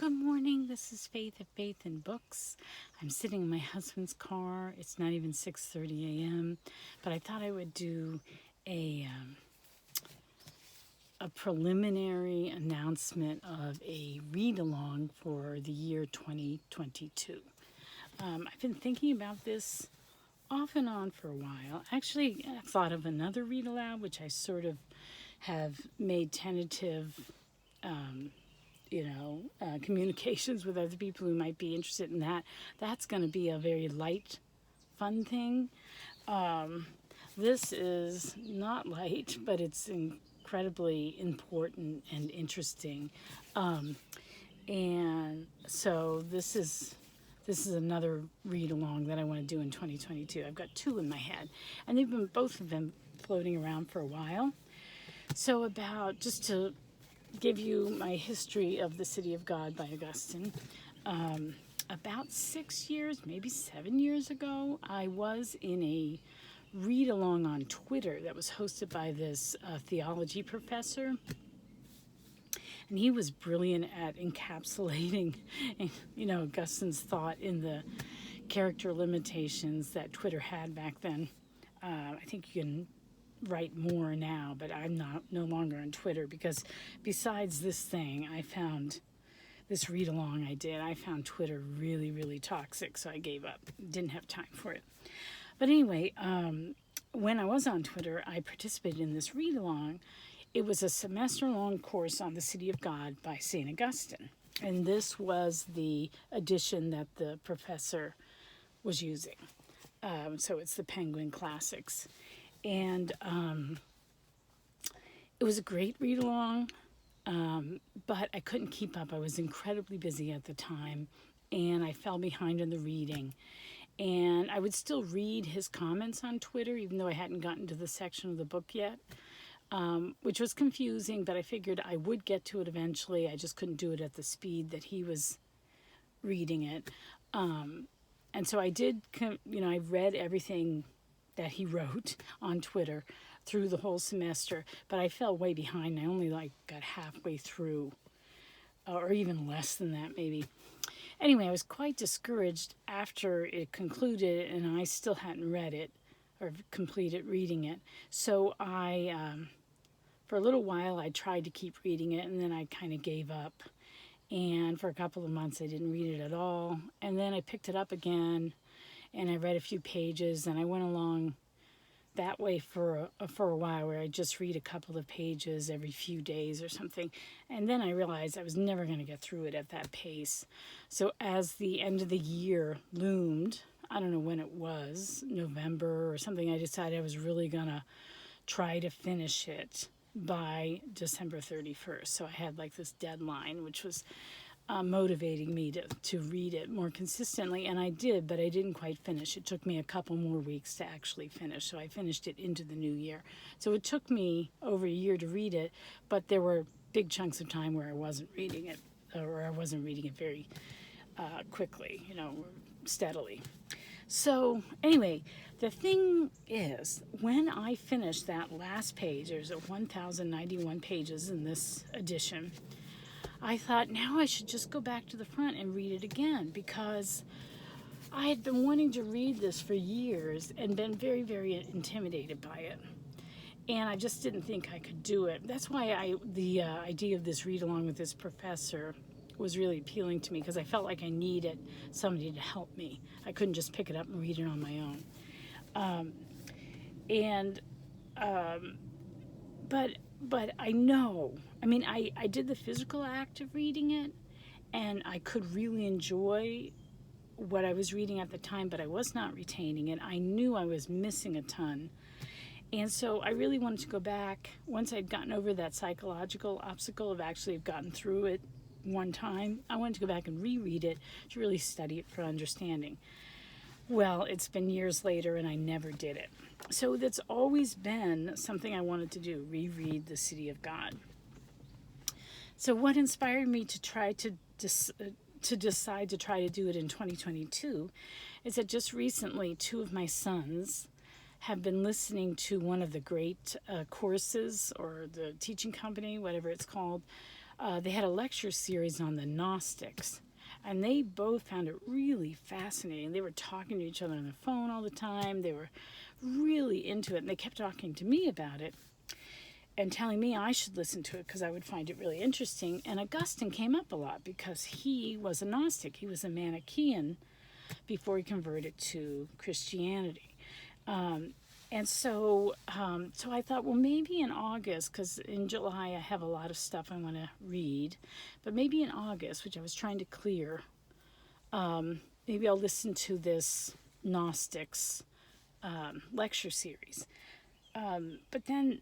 Good morning. This is Faith at Faith&books. I'm sitting in my husband's car. It's not even 6:30 a.m., but I thought I would do a preliminary announcement of a read-along for the year 2022. I've been thinking about this off and on for a while. Actually, I thought of another read aloud, which I sort of have made tentative communications with other people who might be interested in that. That's going to be a very light, fun thing. This is not light, but it's incredibly important and interesting. And so this is another read along that I want to do in 2022. I've got two in my head, and both of them floating around for a while. So just to give you my history of the City of God by Augustine. About 6 years, maybe 7 years ago, I was in a read-along on Twitter that was hosted by this theology professor. And he was brilliant at encapsulating, Augustine's thought in the character limitations that Twitter had back then. I think you can write more now, but I'm no longer on Twitter because besides this thing, I found this read along I found Twitter really, really toxic, so I gave up. Didn't have time for it. But anyway, when I was on Twitter, I participated in this read along. It was a semester-long course on the City of God by St. Augustine, and this was the edition that the professor was using. So it's the Penguin Classics. And it was a great read along, but I couldn't keep up. I was incredibly busy at the time, and I fell behind in the reading. And I would still read his comments on Twitter, even though I hadn't gotten to the section of the book yet, which was confusing, but I figured I would get to it eventually. I just couldn't do it at the speed that he was reading it. And so I did, I read everything that he wrote on Twitter through the whole semester, but I fell way behind. I only got halfway through, or even less than that maybe. Anyway, I was quite discouraged after it concluded, and I still hadn't read it or completed reading it. So for a little while, I tried to keep reading it, and then I kind of gave up. And for a couple of months, I didn't read it at all. And then I picked it up again, and I read a few pages, and I went along that way for a while, where I just read a couple of pages every few days or something. And then I realized I was never going to get through it at that pace. So as the end of the year loomed, I don't know when it was, November or something, I decided I was really going to try to finish it by December 31st. So I had this deadline, which was motivating me to read it more consistently, and I did, but I didn't quite finish. It took me a couple more weeks to actually finish, so I finished it into the new year. So it took me over a year to read it, but there were big chunks of time where I wasn't reading it, or I wasn't reading it very quickly, steadily. So anyway, the thing is, when I finished that last page, there's 1,091 pages in this edition, I thought, now I should just go back to the front and read it again, because I had been wanting to read this for years and been very, very intimidated by it. And I just didn't think I could do it. That's why the idea of this read along with this professor was really appealing to me, because I felt like I needed somebody to help me. I couldn't just pick it up and read it on my own. But I know, I did the physical act of reading it, and I could really enjoy what I was reading at the time, but I was not retaining it. I knew I was missing a ton. And so I really wanted to go back, once I'd gotten over that psychological obstacle of actually gotten through it one time, I wanted to go back and reread it to really study it for understanding. Well, it's been years later, and I never did it. So that's always been something I wanted to do, reread the City of God. So what inspired me to try to decide to try to do it in 2022 is that just recently 2 of my sons have been listening to one of the great courses, or the teaching company, whatever it's called, they had a lecture series on the Gnostics. And they both found it really fascinating. They were talking to each other on the phone all the time. They were really into it. And they kept talking to me about it and telling me I should listen to it because I would find it really interesting. And Augustine came up a lot because he was a Gnostic. He was a Manichaean before he converted to Christianity. So I thought, well, maybe in August, because in July I have a lot of stuff I want to read, but maybe in August, which I was trying to clear, maybe I'll listen to this Gnostics lecture series. But then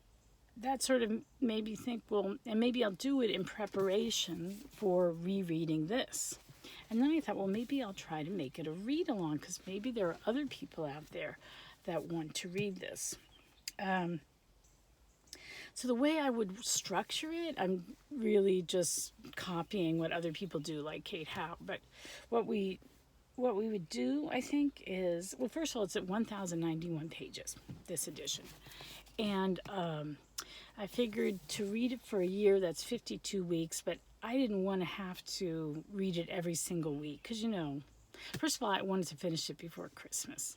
that sort of made me think, well, and maybe I'll do it in preparation for rereading this. And then I thought, well, maybe I'll try to make it a read along because maybe there are other people out there that want to read this. So the way I would structure it, I'm really just copying what other people do, like Kate Howe. But what we would do, I think, is, well, first of all, it's at 1,091 pages, this edition. And I figured to read it for a year, that's 52 weeks, but I didn't want to have to read it every single week because, first of all, I wanted to finish it before Christmas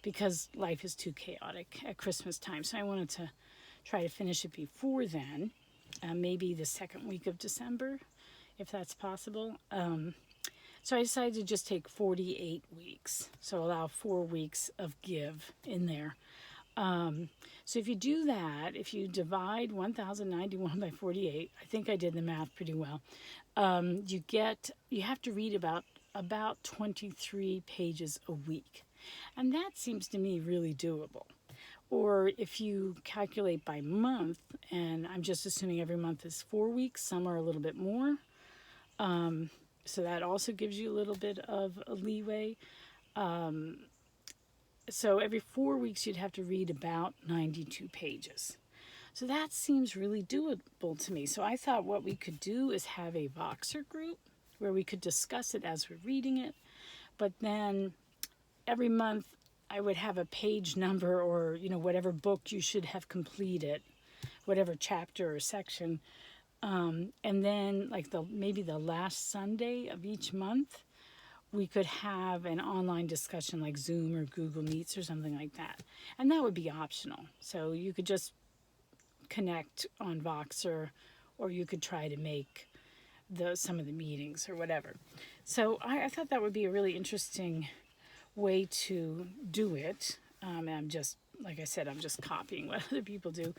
because life is too chaotic at Christmas time. So I wanted to try to finish it before then, maybe the second week of December, if that's possible. So I decided to just take 48 weeks, so allow 4 weeks of give in there. So if you do that, if you divide 1,091 by 48, I think I did the math pretty well, you have to read about 23 pages a week. And that seems to me really doable. Or if you calculate by month, and I'm just assuming every month is 4 weeks, some are a little bit more. So that also gives you a little bit of a leeway. So every 4 weeks you'd have to read about 92 pages. So that seems really doable to me. So I thought what we could do is have a Voxer group where we could discuss it as we're reading it. But then every month I would have a page number or, whatever book you should have completed, whatever chapter or section. And then maybe the last Sunday of each month, we could have an online discussion like Zoom or Google Meets or something like that. And that would be optional. So you could just connect on Voxer, or you could try to make some of the meetings or whatever. So I thought that would be a really interesting way to do it. And I'm just, like I said, I'm just copying what other people do.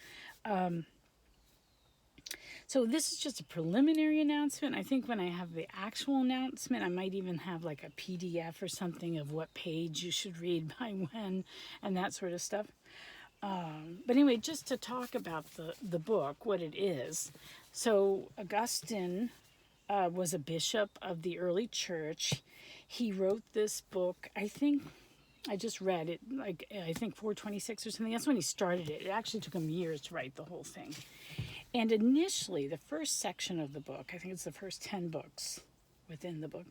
So this is just a preliminary announcement. I think when I have the actual announcement, I might even have like a PDF or something of what page you should read by when and that sort of stuff. But anyway, just to talk about the book, what it is. So Augustine was a bishop of the early church. He wrote this book, I think, I just read it, I think 426 or something. That's when he started it. It actually took him years to write the whole thing. And initially, the first section of the book, I think it's the first 10 books within the book,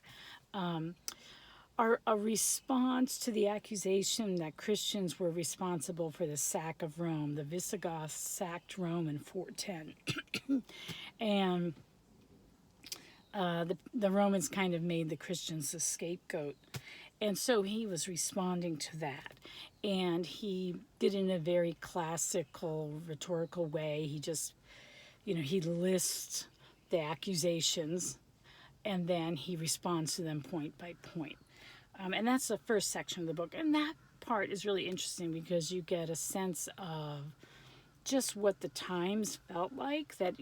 are a response to the accusation that Christians were responsible for the sack of Rome. The Visigoths sacked Rome in 410. And the Romans kind of made the Christians the scapegoat. And so he was responding to that. And he did it in a very classical, rhetorical way. He just, he lists the accusations and then he responds to them point by point. And that's the first section of the book. And that part is really interesting because you get a sense of just what the times felt like. That,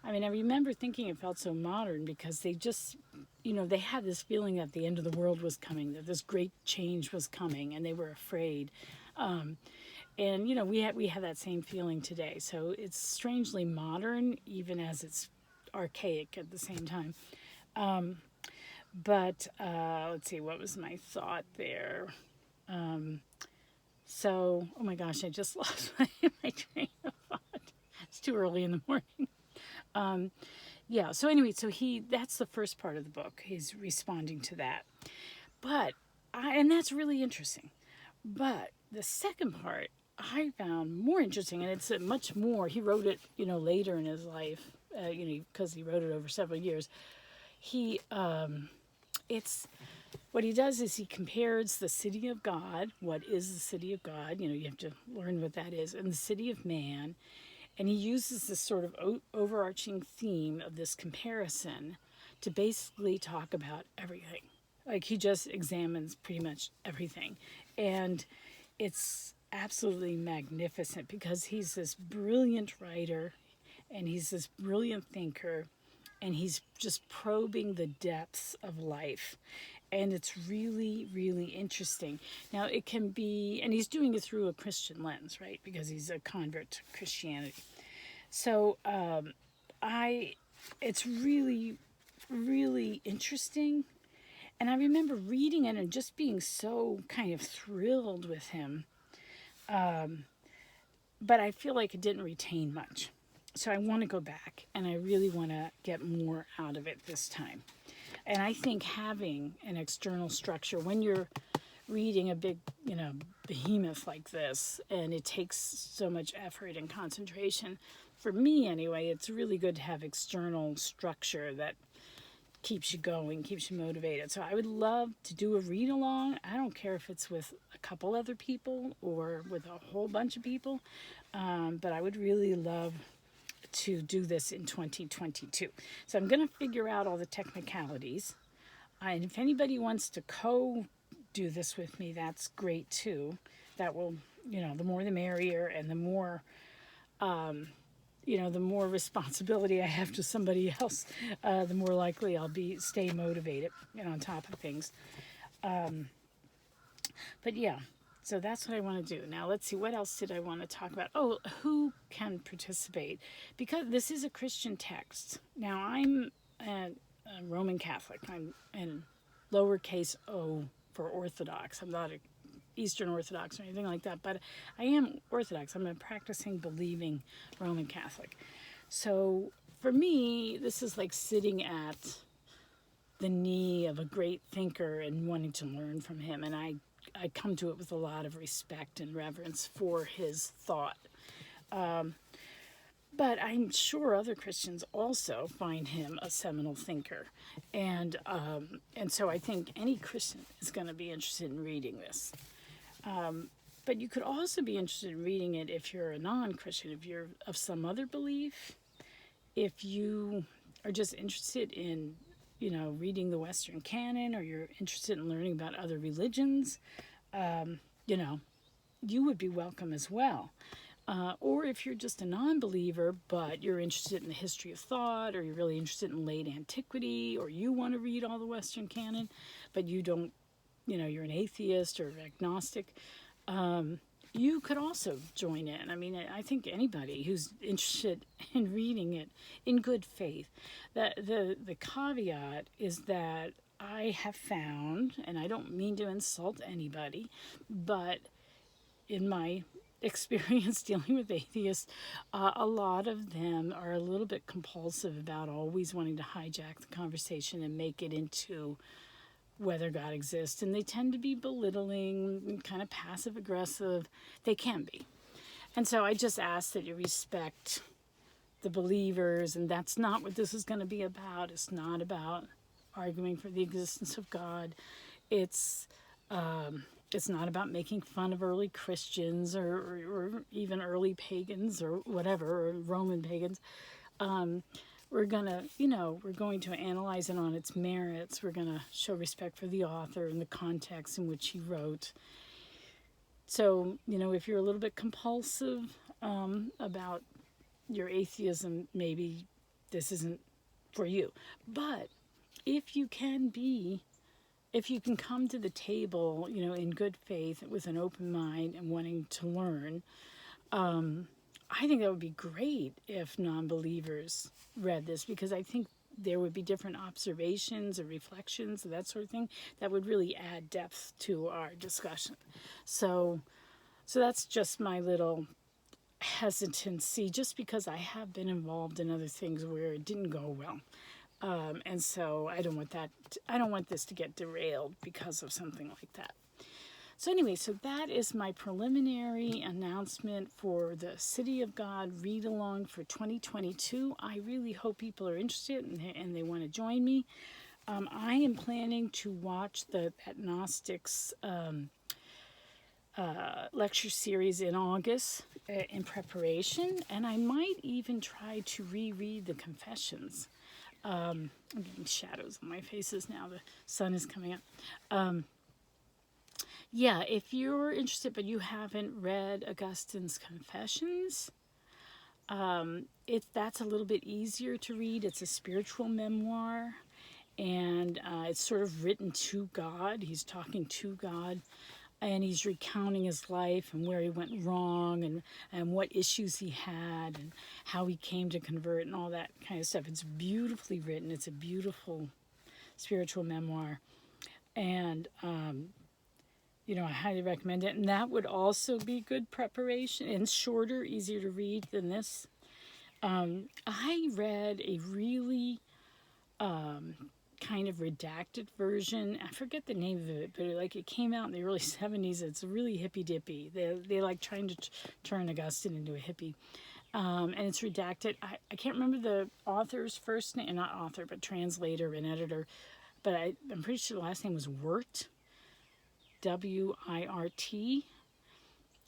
I remember thinking it felt so modern because they just, they had this feeling that the end of the world was coming, that this great change was coming, and they were afraid. And, we have that same feeling today. So it's strangely modern, even as it's archaic at the same time. But let's see, what was my thought there? Oh my gosh, I just lost my train of thought. It's too early in the morning. So anyway, that's the first part of the book. He's responding to that. And that's really interesting. But the second part I found more interesting, and it's much more, he wrote it, later in his life, because he wrote it over several years. He, it's what he does is he compares the city of God. What is the city of God? You have to learn what that is, and the city of man. And he uses this sort of overarching theme of this comparison to basically talk about everything. Like he just examines pretty much everything. And it's absolutely magnificent because he's this brilliant writer and he's this brilliant thinker and he's just probing the depths of life. And it's really, really interesting. Now, it can be, and he's doing it through a Christian lens, right? Because he's a convert to Christianity. So, it's really, really interesting. And I remember reading it and just being so kind of thrilled with him. But I feel like it didn't retain much. So I want to go back and I really want to get more out of it this time. And I think having an external structure when you're reading a big, behemoth like this, and it takes so much effort and concentration, for me anyway, it's really good to have external structure that keeps you going, keeps you motivated. So I would love to do a read along. I don't care if it's with a couple other people or with a whole bunch of people, but I would really love to do this in 2022. So I'm going to figure out all the technicalities. And if anybody wants to do this with me, that's great too. That will, the more the merrier, and the more, the more responsibility I have to somebody else, the more likely I'll stay motivated and on top of things. But yeah. So that's what I want to do. Now, let's see, what else did I want to talk about? Oh, who can participate? Because this is a Christian text. Now, I'm a Roman Catholic. I'm in lowercase o for Orthodox. I'm not Eastern Orthodox or anything like that, but I am Orthodox. I'm a practicing, believing Roman Catholic. So for me, this is like sitting at the knee of a great thinker and wanting to learn from him. And I come to it with a lot of respect and reverence for his thought. But I'm sure other Christians also find him a seminal thinker. And so I think any Christian is going to be interested in reading this. But you could also be interested in reading it if you're a non-Christian, if you're of some other belief, if you are just interested in reading the Western canon, or you're interested in learning about other religions, you would be welcome as well. Or if you're just a non-believer, but you're interested in the history of thought, or you're really interested in late antiquity, or you want to read all the Western canon, but you don't, you're an atheist or agnostic, you could also join in. I mean, I think anybody who's interested in reading it in good faith. The caveat is that I have found, and I don't mean to insult anybody, but in my experience dealing with atheists, a lot of them are a little bit compulsive about always wanting to hijack the conversation and make it into whether God exists, and they tend to be belittling, kind of passive aggressive. They can be. And so I just ask that you respect the believers, and that's not what this is going to be about. It's not about arguing for the existence of God. It's not about making fun of early Christians or even early pagans or whatever, or Roman pagans. We're going to analyze it on its merits. We're going to show respect for the author and the context in which he wrote. So, if you're a little bit compulsive about your atheism, maybe this isn't for you. But if you can come to the table, in good faith with an open mind and wanting to learn, I think that would be great if non-believers read this, because I think there would be different observations or reflections and that sort of thing that would really add depth to our discussion. So that's just my little hesitancy, just because I have been involved in other things where it didn't go well. And so I don't want this to get derailed because of something like that. So anyway, so that is my preliminary announcement for the City of God read along for 2022. I really hope people are interested and they want to join me. I am planning to watch that Gnostics lecture series in August in preparation, and I might even try to reread the Confessions. I'm getting shadows on my faces now. The sun is coming up. Yeah, if you're interested but you haven't read Augustine's Confessions, that's a little bit easier to read. It's a spiritual memoir, and it's sort of written to God. He's talking to God, and he's recounting his life and where he went wrong and what issues he had and how he came to convert and all that kind of stuff. It's beautifully written. It's a beautiful spiritual memoir, and I highly recommend it. And that would also be good preparation and shorter, easier to read than this. I read a really kind of redacted version. I forget the name of it, but it came out in the early 70s. It's really hippy dippy. They like trying to turn Augustine into a hippie. And it's redacted. I can't remember the author's first name, not author, but translator and editor. But I'm pretty sure the last name was Wirt. Wirt,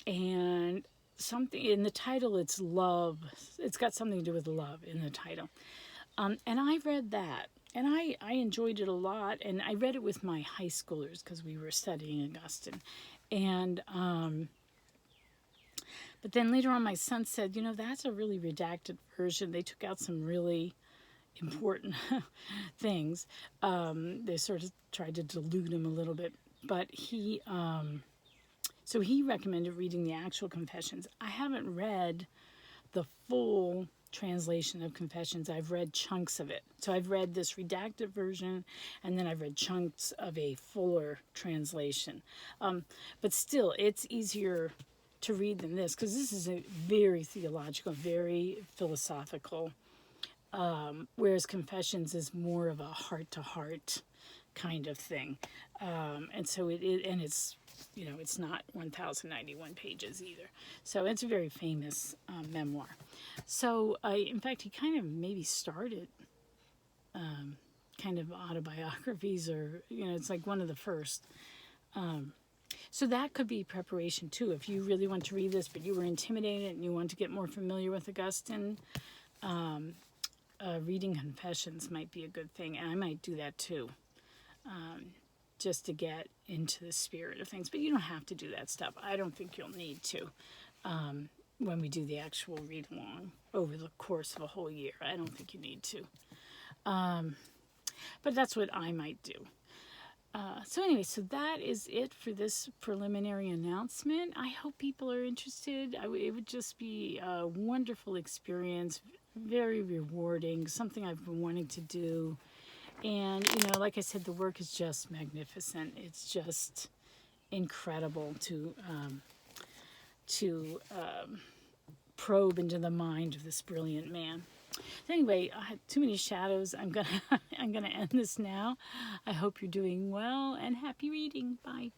and something in the title, it's love. It's got something to do with love in the title. And I read that, and I enjoyed it a lot, and I read it with my high schoolers because we were studying Augustine. And but then later on my son said, that's a really redacted version. They took out some really important things. They sort of tried to dilute him a little bit. But he recommended reading the actual Confessions. I haven't read the full translation of Confessions. I've read chunks of it. So I've read this redacted version, and then I've read chunks of a fuller translation. But still, it's easier to read than this, because this is a very theological, very philosophical, whereas Confessions is more of a heart-to-heart kind of thing. And so it's it's not 1091 pages either. So it's a very famous memoir. So in fact, he kind of maybe started kind of autobiographies, or it's like one of the first. So that could be preparation too. If you really want to read this but you were intimidated and you want to get more familiar with Augustine, reading Confessions might be a good thing, and I might do that too. Just to get into the spirit of things. But you don't have to do that stuff. I don't think you'll need to when we do the actual read along over the course of a whole year. I don't think you need to. But that's what I might do. So anyway, so that is it for this preliminary announcement. I hope people are interested. It would just be a wonderful experience, very rewarding, something I've been wanting to do. And, like I said, the work is just magnificent. It's just incredible to probe into the mind of this brilliant man. So anyway, I had too many shadows. I'm gonna end this now. I hope you're doing well, and happy reading. Bye.